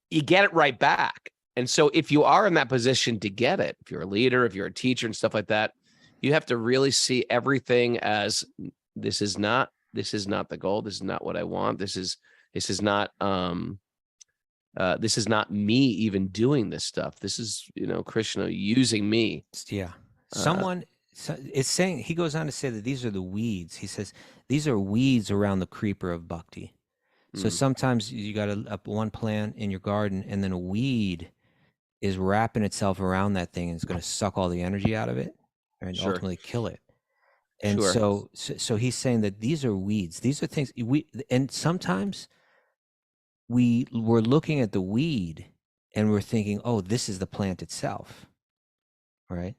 you get it right back. And so if you are in that position to get it, if you're a leader, if you're a teacher and stuff like that, you have to really see everything as this is not the goal. This is not what I want. This is not me even doing this stuff. This is, Krishna using me. Yeah. It's saying, he goes on to say that these are the weeds. He says, these are weeds around the creeper of bhakti. So sometimes you got one plant in your garden and then a weed is wrapping itself around that thing and it's going to suck all the energy out of it and ultimately kill it. And so he's saying that these are weeds. These are things and sometimes we're looking at the weed and we're thinking, oh, this is the plant itself. Right?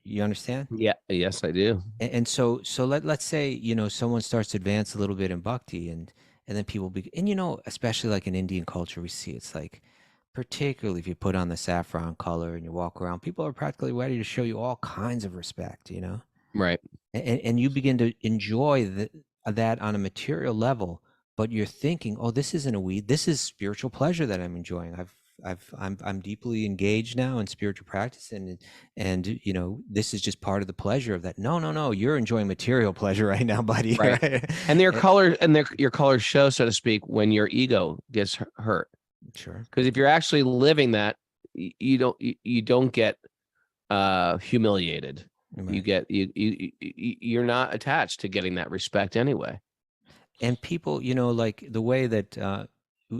You understand? Yeah. Yes, I do. And so let's say, someone starts to advance a little bit in bhakti and then people especially like in Indian culture, we see it's like, particularly if you put on the saffron color and you walk around, people are practically ready to show you all kinds of respect, Right. And you begin to enjoy that on a material level, but you're thinking, oh, this isn't a weed. This is spiritual pleasure that I'm enjoying. I'm deeply engaged now in spiritual practice, and this is just part of the pleasure of that. No, you're enjoying material pleasure right now, buddy. Right. And your colors show, so to speak, when your ego gets hurt. Sure. Because if you're actually living that, you don't get humiliated. Right. You're not attached to getting that respect anyway. And people, like the way that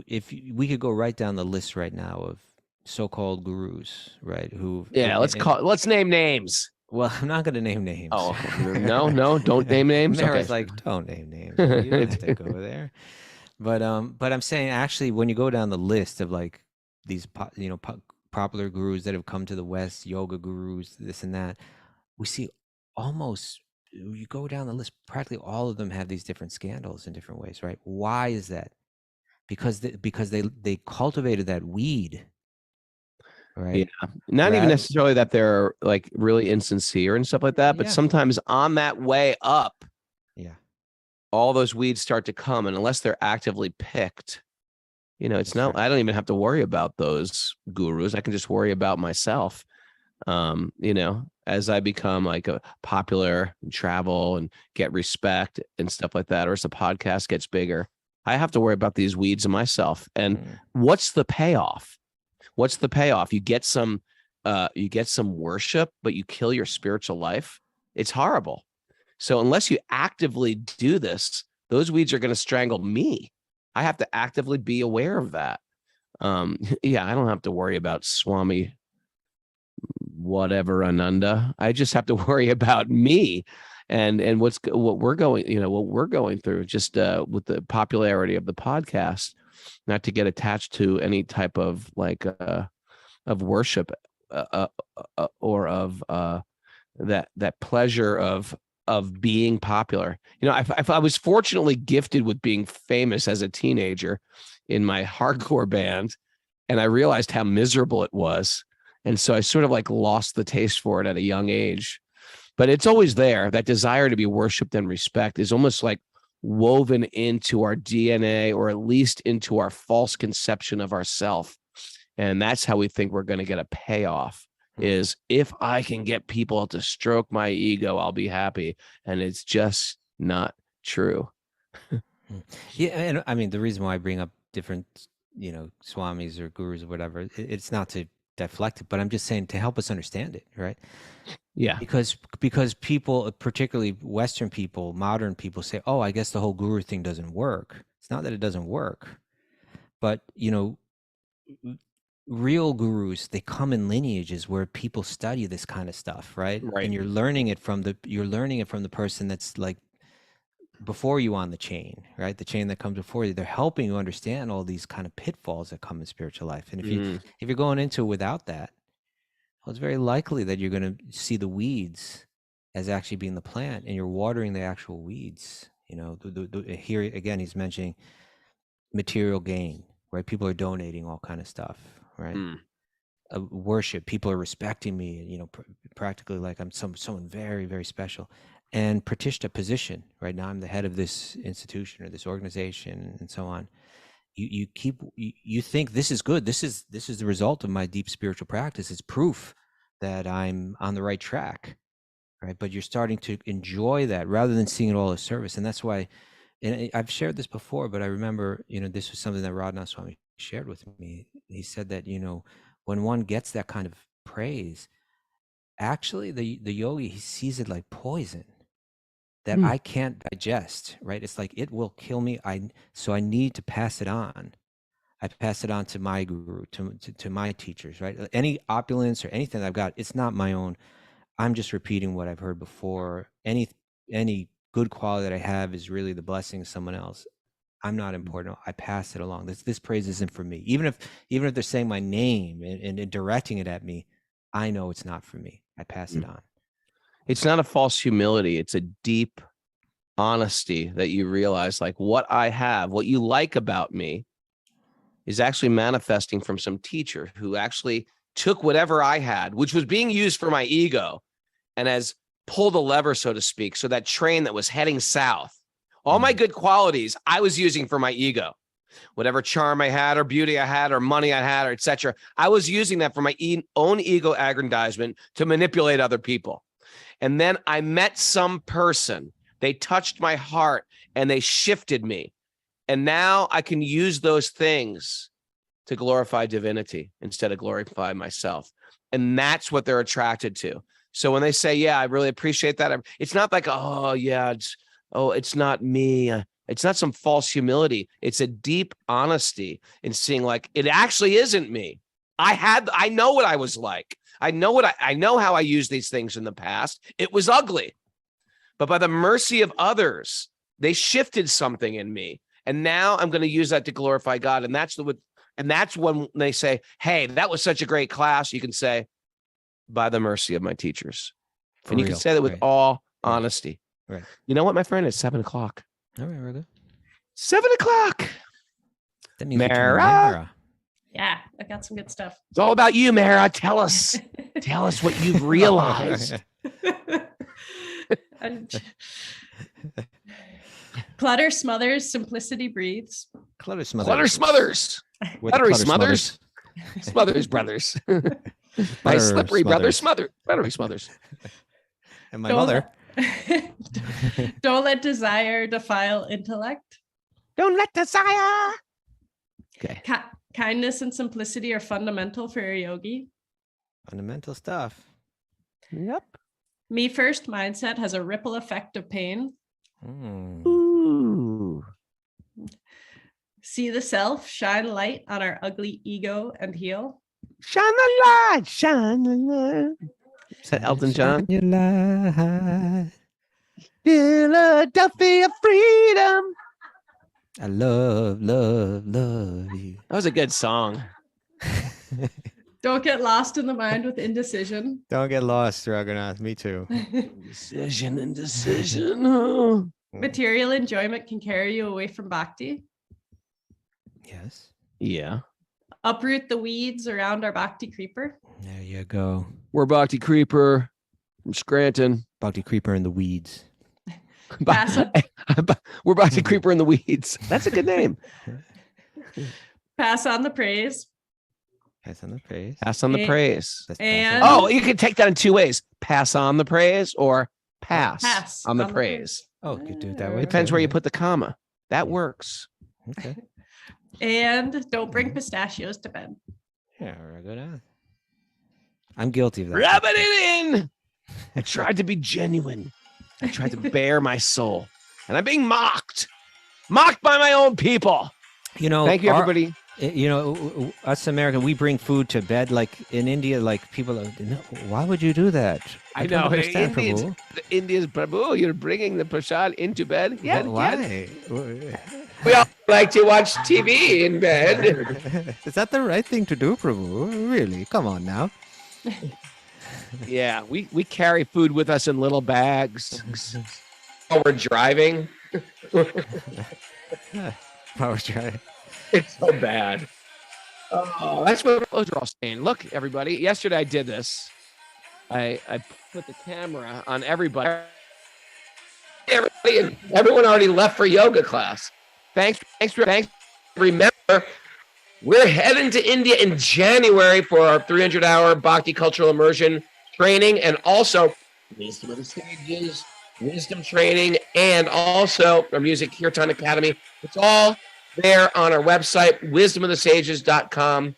if we could go right down the list right now of so-called gurus, right? Let's name names. Well, I'm not going to name names. Oh, no, don't name names. Mara's like, don't name names. You don't have to go there. But I'm saying actually, when you go down the list of like these, popular gurus that have come to the West, yoga gurus, this and that, we see almost, you go down the list, practically all of them have these different scandals in different ways, right? Why is that? Because they cultivated that weed, right? Yeah. Not even necessarily that they're like really insincere and stuff like that, but sometimes on that way up, all those weeds start to come, and unless they're actively picked, it's not. I don't even have to worry about those gurus. I can just worry about myself. As I become like a popular and travel and get respect and stuff like that, or as the podcast gets bigger, I have to worry about these weeds in myself. And what's the payoff? You get some worship, but you kill your spiritual life. It's horrible. So unless you actively do this, those weeds are going to strangle me. I have to actively be aware of that. I don't have to worry about Swami whatever Ananda. I just have to worry about me and what we're going through just with the popularity of the podcast, not to get attached to any type of like of worship or of that pleasure of of being popular. You know, I was fortunately gifted with being famous as a teenager in my hardcore band, and I realized how miserable it was. And so I sort of like lost the taste for it at a young age. But it's always there. That desire to be worshiped and respect is almost like woven into our DNA, or at least into our false conception of ourself. And that's how we think we're going to get a payoff, is if I can get people to stroke my ego, I'll be happy. And it's just not true. Yeah, and I mean, the reason why I bring up different, swamis or gurus or whatever, it's not to deflect it, but I'm just saying to help us understand it, right? Yeah. Because people, particularly Western people, modern people, say, "Oh, I guess the whole guru thing doesn't work." It's not that it doesn't work, but real gurus, they come in lineages where people study this kind of stuff, right? Right. And you're learning it from the person that's like before you on the chain, right? The chain that comes before you. They're helping you understand all these kind of pitfalls that come in spiritual life. And if you're going into it without that, well, it's very likely that you're going to see the weeds as actually being the plant, and you're watering the actual weeds. Here again, he's mentioning material gain, right? People are donating all kind of stuff, right? Worship, people are respecting me, practically like I'm someone very, very special. And pratishta, position, right? Now I'm the head of this institution or this organization, and so on. You think this is good. This is the result of my deep spiritual practice. It's proof that I'm on the right track, right? But you're starting to enjoy that rather than seeing it all as service. And that's why, and I've shared this before, but I remember, this was something that Radhanath Swami shared with me. He said that, when one gets that kind of praise, actually the yogi, he sees it like poison that I can't digest, right? It's like, it will kill me. So I need to pass it on. I pass it on to my guru, to my teachers, right? Any opulence or anything I've got, it's not my own. I'm just repeating what I've heard before. Any good quality that I have is really the blessing of someone else. I'm not important. I pass it along. This praise isn't for me. Even if they're saying my name and directing it at me, I know it's not for me. I pass it on. It's not a false humility. It's a deep honesty that you realize, like, what I have, what you like about me is actually manifesting from some teacher who actually took whatever I had, which was being used for my ego, and has pulled a lever, so to speak. So that train that was heading south, all my good qualities I was using for my ego. Whatever charm I had, or beauty I had, or money I had, or etc., I was using that for my own ego aggrandizement to manipulate other people. And then I met some person, they touched my heart and they shifted me. And now I can use those things to glorify divinity instead of glorify myself. And that's what they're attracted to. So when they say, yeah, I really appreciate that, it's not like, oh yeah, it's not me. It's not some false humility. It's a deep honesty in seeing, like, it actually isn't me. I know what I was like. I know how I used these things in the past. It was ugly, but by the mercy of others, they shifted something in me. And now I'm going to use that to glorify God. And that's when they say, hey, that was such a great class. You can say, by the mercy of my teachers. And you can say that with all honesty. Right. You know what, my friend? It's 7:00. All right, we're good. 7:00. That means Mara. Yeah, I got some good stuff. It's all about you, Mara. Tell us what you've realized. Clutter smothers, simplicity breathes. Clutter smothers. Clutter smothers. Buttery smothers. Smothers brothers. My slippery brother smother. Buttery smothers. And my mother. Don't let desire defile intellect. Don't let desire. Okay. Kindness and simplicity are fundamental for a yogi. Fundamental stuff. Yep. Me first mindset has a ripple effect of pain. Ooh. See the self, shine light on our ugly ego and heal. Shine the light, shine the light. Is that Elton John? Your light. Philadelphia freedom. I love you. That was a good song. Don't get lost in the mind with indecision. Don't get lost, Raghunath. Me too. Indecision. Oh. Material enjoyment can carry you away from bhakti. Yes. Yeah. Uproot the weeds around our bhakti creeper. There you go. We're Bhakti Creeper from Scranton. Bhakti creeper in the weeds. Pass on, We're Bhakti Creeper in the Weeds. That's a good name. pass on the praise. Pass on the praise. Pass on the And- praise. Let's and- pass Oh, you can take that in two ways. Pass on the praise or pass, Pass on the on the praise. it. Oh, you could do it that way. Depends too. where you put the comma. That works. Okay. And don't bring pistachios to bed. Yeah, Raghunath. I'm guilty of that. Rub it in. I tried to be genuine. I tried to bare my soul. And I'm being mocked. Mocked by my own people. You know, Thank you, everybody. You know, us Americans, we bring food to bed. Like in India, like people are, no, why would you do that? I don't know. understand, Indians, Prabhu. the Indians, Prabhu, you're bringing the prasad into bed? Yeah. Why? We all like to watch TV in bed. Is that the right thing to do, Prabhu? Really? Come on now. Yeah, we carry food with us in little bags while we're driving. Power try. It's so bad. Oh, that's what our clothes are all saying. Look, everybody. Yesterday I did this. I put the camera on everybody. Everyone already left for yoga class. Thanks. Remember, we're heading to India in January for our 300-hour Bhakti Cultural Immersion training, and also Wisdom of the Sages, wisdom training, and also our Music Kirtan Academy. It's all there on our website, wisdomofthesages.com.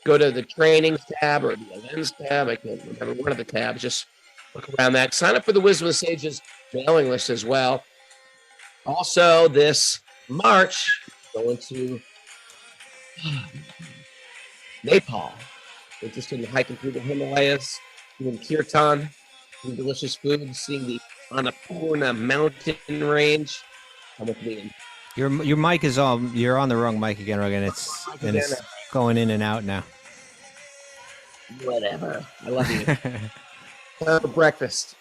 Go to the trainings tab or the events tab. I can't remember one of the tabs. Just look around that. Sign up for the Wisdom of the Sages mailing list as well. Also, this March, going to Nepal. Interested in hiking through the Himalayas, doing kirtan, eating delicious food, seeing the Annapurna mountain range. Come with me. Your mic is on. You're on the wrong mic again, Rogan. It's going in and out now. Whatever. I love you. Is Time for breakfast.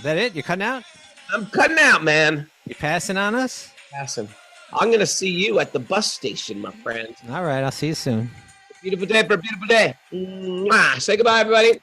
that it? You're cutting out? I'm cutting out, man. You passing on us? Passing. I'm going to see you at the bus station, my friend. All right. I'll see you soon. Beautiful day for a beautiful day. Mwah. Say goodbye, everybody.